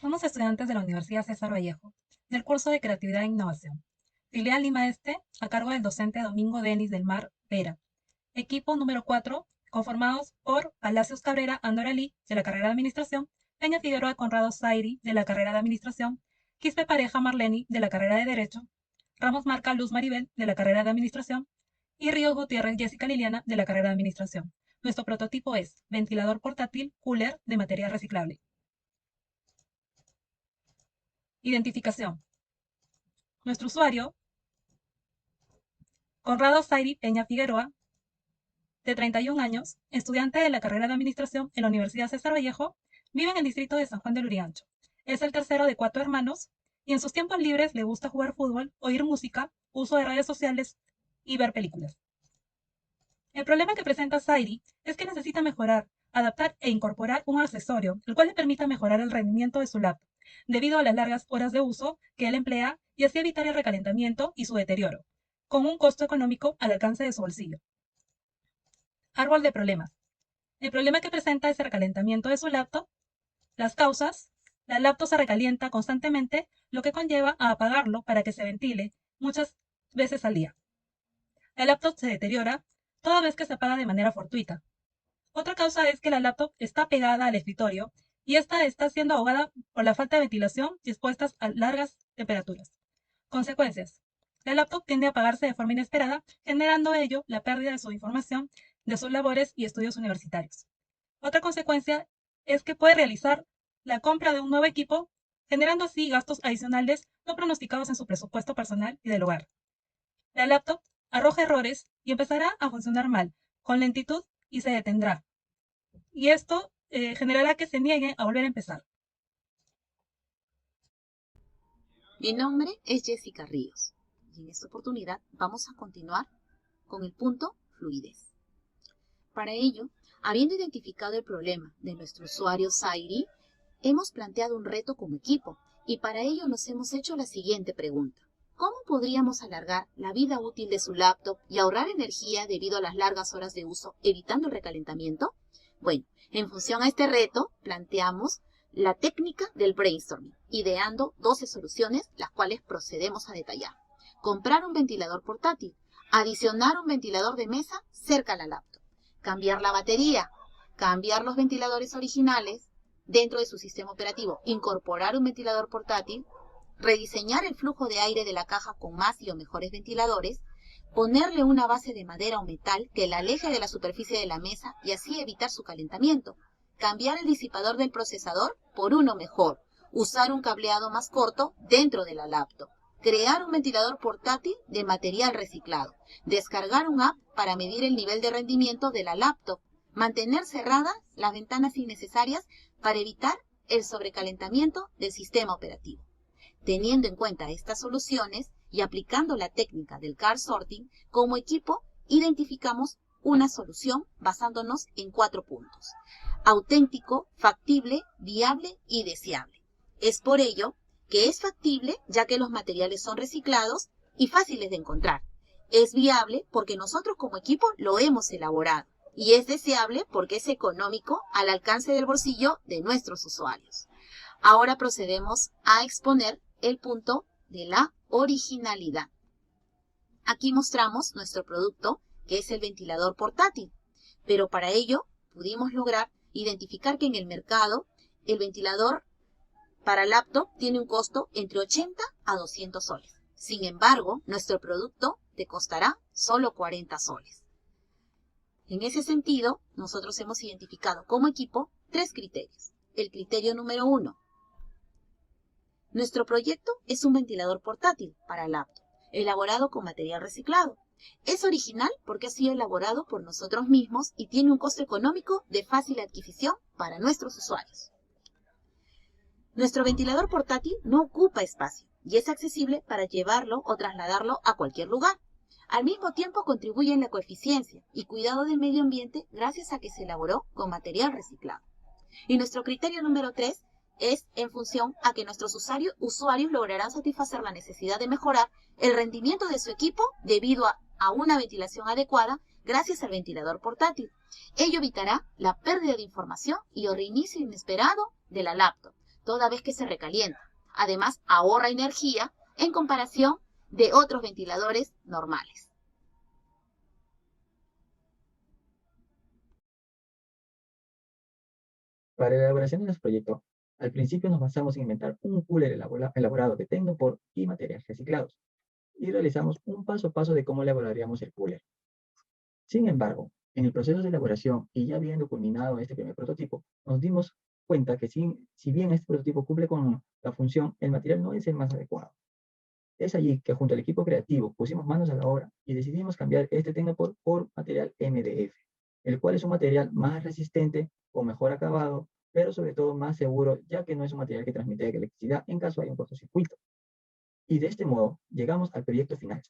Somos estudiantes de la Universidad César Vallejo, del curso de Creatividad e Innovación, filial Lima Este, a cargo del docente Domingo Denis del Mar Vera. Equipo número 4, conformados por Palacios Cabrera Andoralí, de la carrera de Administración, Peña Figueroa Conrado Zairi, de la carrera de Administración, Quispe Pareja Marleni, de la carrera de Derecho, Ramos Marca Luz Maribel, de la carrera de Administración, y Ríos Gutiérrez Jessica Liliana, de la carrera de Administración. Nuestro prototipo es ventilador portátil cooler de material reciclable. Identificación. Nuestro usuario, Conrado Zairi Peña Figueroa, de 31 años, estudiante de la carrera de Administración en la Universidad César Vallejo, vive en el distrito de San Juan de Lurigancho. Es el tercero de 4 hermanos y en sus tiempos libres le gusta jugar fútbol, oír música, uso de redes sociales y ver películas. El problema que presenta Zairi es que necesita mejorar, adaptar e incorporar un accesorio, el cual le permita mejorar el rendimiento de su laptop, debido a las largas horas de uso que él emplea y así evitar el recalentamiento y su deterioro, con un costo económico al alcance de su bolsillo. Árbol de problemas. El problema que presenta es el recalentamiento de su laptop. Las causas: la laptop se recalienta constantemente, lo que conlleva a apagarlo para que se ventile muchas veces al día. La laptop se deteriora toda vez que se apaga de manera fortuita. Otra causa es que la laptop está pegada al escritorio y esta está siendo ahogada por la falta de ventilación y expuestas a largas temperaturas. Consecuencias: la laptop tiende a apagarse de forma inesperada, generando ello la pérdida de su información de sus labores y estudios universitarios. Otra consecuencia es que puede realizar la compra de un nuevo equipo, generando así gastos adicionales no pronosticados en su presupuesto personal y del hogar. La laptop arroja errores y empezará a funcionar mal, con lentitud, y se detendrá. Y esto generará que se niegue a volver a empezar. Mi nombre es Jessica Ríos y en esta oportunidad vamos a continuar con el punto fluidez. Para ello, habiendo identificado el problema de nuestro usuario Zairi, hemos planteado un reto como equipo y para ello nos hemos hecho la siguiente pregunta. ¿Cómo podríamos alargar la vida útil de su laptop y ahorrar energía debido a las largas horas de uso, evitando el recalentamiento? Bueno, en función a este reto, planteamos la técnica del brainstorming, ideando 12 soluciones, las cuales procedemos a detallar. Comprar un ventilador portátil, adicionar un ventilador de mesa cerca a la laptop, cambiar la batería, cambiar los ventiladores originales dentro de su sistema operativo, incorporar un ventilador portátil, rediseñar el flujo de aire de la caja con más y o mejores ventiladores, ponerle una base de madera o metal que la aleje de la superficie de la mesa y así evitar su calentamiento, cambiar el disipador del procesador por uno mejor, usar un cableado más corto dentro de la laptop, crear un ventilador portátil de material reciclado, descargar un app para medir el nivel de rendimiento de la laptop, mantener cerradas las ventanas innecesarias para evitar el sobrecalentamiento del sistema operativo. Teniendo en cuenta estas soluciones y aplicando la técnica del card sorting, como equipo identificamos una solución basándonos en 4 puntos: auténtico, factible, viable y deseable. Es por ello que es factible, ya que los materiales son reciclados y fáciles de encontrar. Es viable porque nosotros como equipo lo hemos elaborado. Y es deseable porque es económico al alcance del bolsillo de nuestros usuarios. Ahora procedemos a exponer el punto de la originalidad. Aquí mostramos nuestro producto, que es el ventilador portátil, pero para ello pudimos lograr identificar que en el mercado el ventilador para laptop tiene un costo entre 80 a 200 soles. Sin embargo, nuestro producto te costará solo 40 soles. En ese sentido, nosotros hemos identificado como equipo 3 criterios. El criterio número 1. Nuestro proyecto es un ventilador portátil para laptop, elaborado con material reciclado. Es original porque ha sido elaborado por nosotros mismos y tiene un costo económico de fácil adquisición para nuestros usuarios. Nuestro ventilador portátil no ocupa espacio y es accesible para llevarlo o trasladarlo a cualquier lugar. Al mismo tiempo contribuye en la coeficiencia y cuidado del medio ambiente gracias a que se elaboró con material reciclado. Y nuestro criterio número 3 es en función a que nuestros usuarios lograrán satisfacer la necesidad de mejorar el rendimiento de su equipo debido a una ventilación adecuada gracias al ventilador portátil. Ello evitará la pérdida de información y el reinicio inesperado de la laptop, toda vez que se recalienta. Además, ahorra energía en comparación de otros ventiladores normales. Para la elaboración de nuestro proyecto, al principio nos basamos en inventar un cooler elaborado de Tecnopor y materiales reciclados, y realizamos un paso a paso de cómo elaboraríamos el cooler. Sin embargo, en el proceso de elaboración y ya habiendo culminado este primer prototipo, nos dimos cuenta que si bien este prototipo cumple con la función, el material no es el más adecuado. Es allí que junto al equipo creativo pusimos manos a la obra y decidimos cambiar este Tecnopor por material MDF, el cual es un material más resistente, con mejor acabado, pero sobre todo más seguro, ya que no es un material que transmite electricidad en caso haya un cortocircuito. Y de este modo llegamos al proyecto final.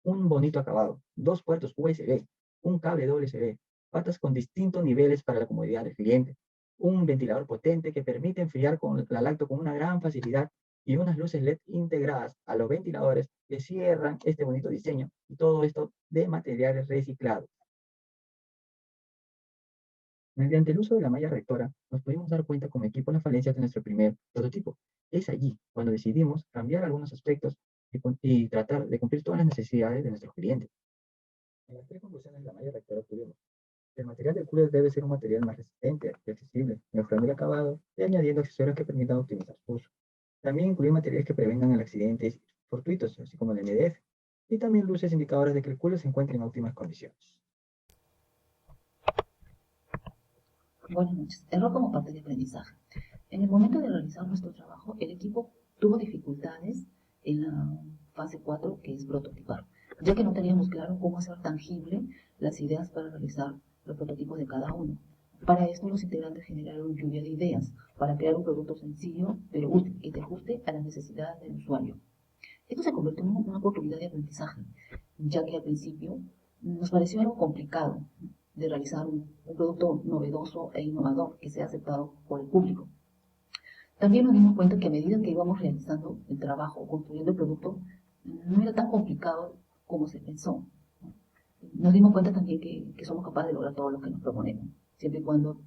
Un bonito acabado, 2 puertos USB, un cable USB, patas con distintos niveles para la comodidad del cliente, un ventilador potente que permite enfriar con la lacto con una gran facilidad y unas luces LED integradas a los ventiladores que cierran este bonito diseño, y todo esto de materiales reciclados. Mediante el uso de la malla rectora, nos pudimos dar cuenta como equipo las falencias de nuestro primer prototipo. Es allí cuando decidimos cambiar algunos aspectos y tratar de cumplir todas las necesidades de nuestros clientes. En las 3 conclusiones de la malla rectora tuvimos: el material del cooler debe ser un material más resistente y accesible, mejorando el acabado y añadiendo accesorios que permitan optimizar su uso. También incluir materiales que prevengan accidentes fortuitos, así como el MDF, y también luces indicadoras de que el cooler se encuentre en óptimas condiciones. Buenas noches. Error como parte de aprendizaje. En el momento de realizar nuestro trabajo, el equipo tuvo dificultades en la fase 4, que es prototipar, ya que no teníamos claro cómo hacer tangible las ideas para realizar los prototipos de cada uno. Para esto, los integrantes generaron lluvia de ideas para crear un producto sencillo, pero útil, que se ajuste a las necesidades del usuario. Esto se convirtió en una oportunidad de aprendizaje, ya que al principio nos pareció algo complicado de realizar un producto novedoso e innovador que sea aceptado por el público. También nos dimos cuenta que a medida que íbamos realizando el trabajo, construyendo el producto, no era tan complicado como se pensó. Nos dimos cuenta también que somos capaces de lograr todo lo que nos proponemos, siempre y cuando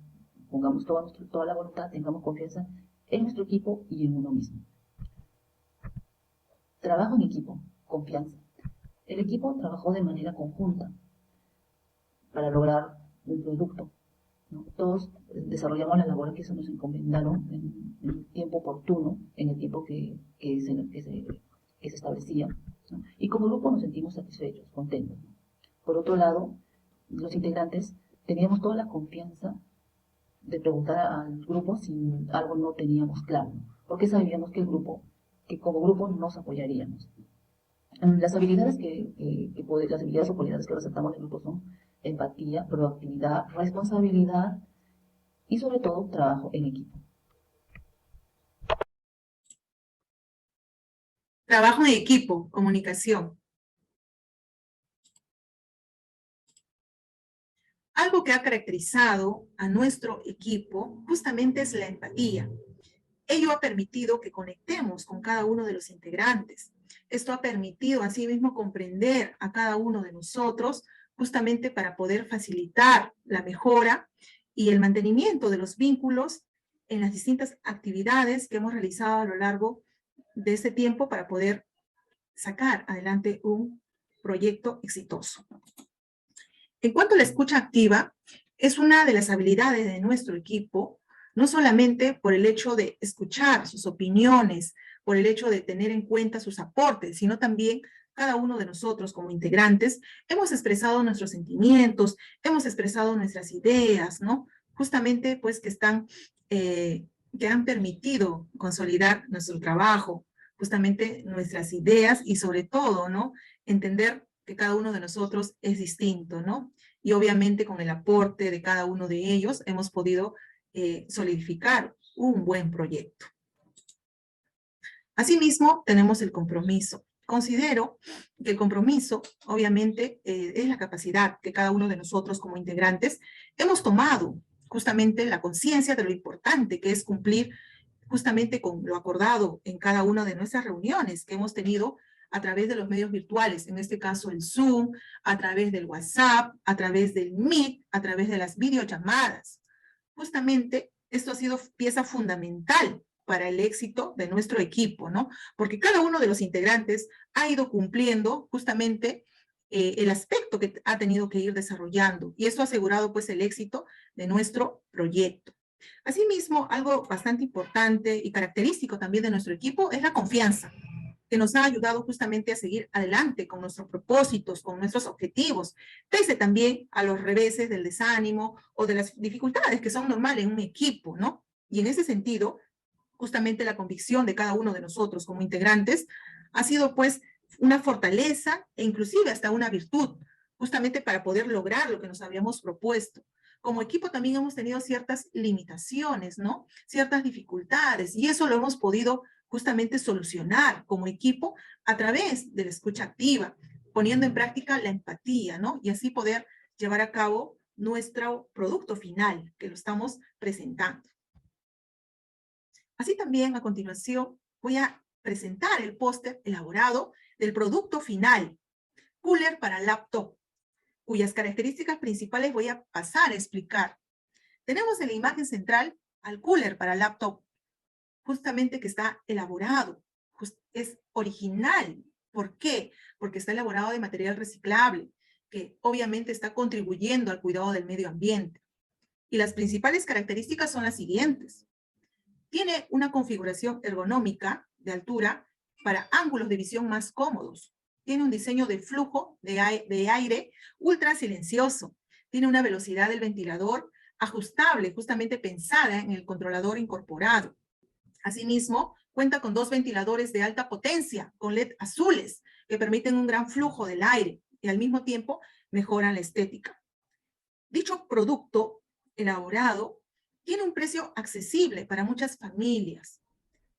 pongamos toda la voluntad, tengamos confianza en nuestro equipo y en uno mismo. Trabajo en equipo, confianza. El equipo trabajó de manera conjunta para lograr un producto, ¿no? Todos desarrollamos las labores que se nos encomendaron en el tiempo oportuno, en el tiempo que se establecía, ¿no? Y como grupo nos sentimos satisfechos, contentos, ¿no? Por otro lado, los integrantes teníamos toda la confianza de preguntar al grupo si algo no teníamos claro, ¿no? Porque sabíamos que como grupo nos apoyaríamos. Las habilidades las habilidades o cualidades que resaltamos del grupo son empatía, proactividad, responsabilidad y sobre todo trabajo en equipo. Trabajo en equipo, comunicación. Algo que ha caracterizado a nuestro equipo justamente es la empatía. Ello ha permitido que conectemos con cada uno de los integrantes. Esto ha permitido asimismo comprender a cada uno de nosotros justamente para poder facilitar la mejora y el mantenimiento de los vínculos en las distintas actividades que hemos realizado a lo largo de este tiempo para poder sacar adelante un proyecto exitoso. En cuanto a la escucha activa, es una de las habilidades de nuestro equipo, no solamente por el hecho de escuchar sus opiniones, por el hecho de tener en cuenta sus aportes, sino también cada uno de nosotros como integrantes hemos expresado nuestros sentimientos, hemos expresado nuestras ideas, ¿no? Justamente pues que han permitido consolidar nuestro trabajo, justamente nuestras ideas y sobre todo, ¿no? Entender que cada uno de nosotros es distinto, ¿no? Y obviamente con el aporte de cada uno de ellos hemos podido solidificar un buen proyecto. Asimismo, tenemos el compromiso. Considero que el compromiso, obviamente, es la capacidad que cada uno de nosotros como integrantes hemos tomado justamente la conciencia de lo importante que es cumplir justamente con lo acordado en cada una de nuestras reuniones que hemos tenido a través de los medios virtuales, en este caso el Zoom, a través del WhatsApp, a través del Meet, a través de las videollamadas. Justamente esto ha sido pieza fundamental para el éxito de nuestro equipo, ¿no? Porque cada uno de los integrantes ha ido cumpliendo justamente el aspecto que ha tenido que ir desarrollando, y esto ha asegurado pues el éxito de nuestro proyecto. Asimismo, algo bastante importante y característico también de nuestro equipo es la confianza, que nos ha ayudado justamente a seguir adelante con nuestros propósitos, con nuestros objetivos, pese también a los reveses del desánimo o de las dificultades que son normales en un equipo, ¿no? Y en ese sentido, justamente la convicción de cada uno de nosotros como integrantes ha sido pues una fortaleza e inclusive hasta una virtud, justamente para poder lograr lo que nos habíamos propuesto. Como equipo también hemos tenido ciertas limitaciones, ¿no? Ciertas dificultades, y eso lo hemos podido justamente solucionar como equipo a través de la escucha activa, poniendo en práctica la empatía, ¿no? Y así poder llevar a cabo nuestro producto final que lo estamos presentando. Así también, a continuación, voy a presentar el póster elaborado del producto final, cooler para laptop, cuyas características principales voy a pasar a explicar. Tenemos en la imagen central al cooler para laptop, justamente que está elaborado, es original. ¿Por qué? Porque está elaborado de material reciclable, que obviamente está contribuyendo al cuidado del medio ambiente. Y las principales características son las siguientes. Tiene una configuración ergonómica de altura para ángulos de visión más cómodos. Tiene un diseño de flujo de aire ultra silencioso. Tiene una velocidad del ventilador ajustable, justamente pensada en el controlador incorporado. Asimismo, cuenta con 2 ventiladores de alta potencia con LED azules que permiten un gran flujo del aire y al mismo tiempo mejoran la estética. Dicho producto elaborado tiene un precio accesible para muchas familias.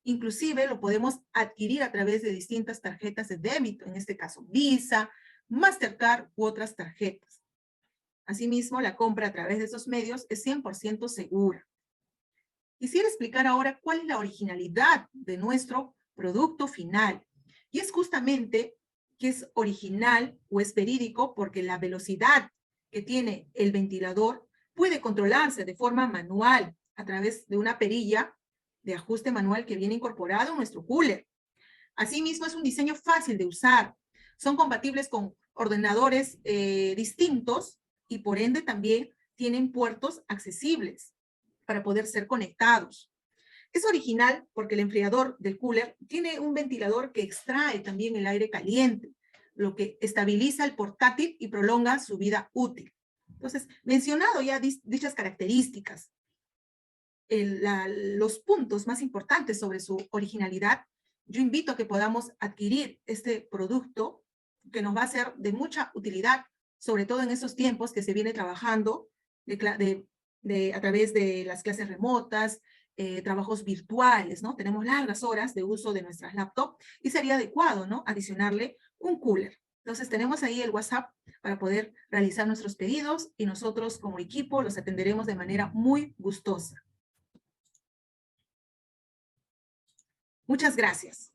Inclusive lo podemos adquirir a través de distintas tarjetas de débito, en este caso Visa, Mastercard u otras tarjetas. Asimismo, la compra a través de esos medios es 100% segura. Quisiera explicar ahora cuál es la originalidad de nuestro producto final. Y es justamente que es original o es verídico porque la velocidad que tiene el ventilador puede controlarse de forma manual a través de una perilla de ajuste manual que viene incorporado en nuestro cooler. Asimismo, es un diseño fácil de usar. Son compatibles con ordenadores distintos y por ende también tienen puertos accesibles para poder ser conectados. Es original porque el enfriador del cooler tiene un ventilador que extrae también el aire caliente, lo que estabiliza el portátil y prolonga su vida útil. Entonces, mencionado ya dichas características, los puntos más importantes sobre su originalidad, yo invito a que podamos adquirir este producto que nos va a ser de mucha utilidad, sobre todo en esos tiempos que se viene trabajando a través de las clases remotas, trabajos virtuales, ¿no? Tenemos largas horas de uso de nuestras laptops y sería adecuado, ¿no? Adicionarle un cooler. Entonces tenemos ahí el WhatsApp para poder realizar nuestros pedidos y nosotros como equipo los atenderemos de manera muy gustosa. Muchas gracias.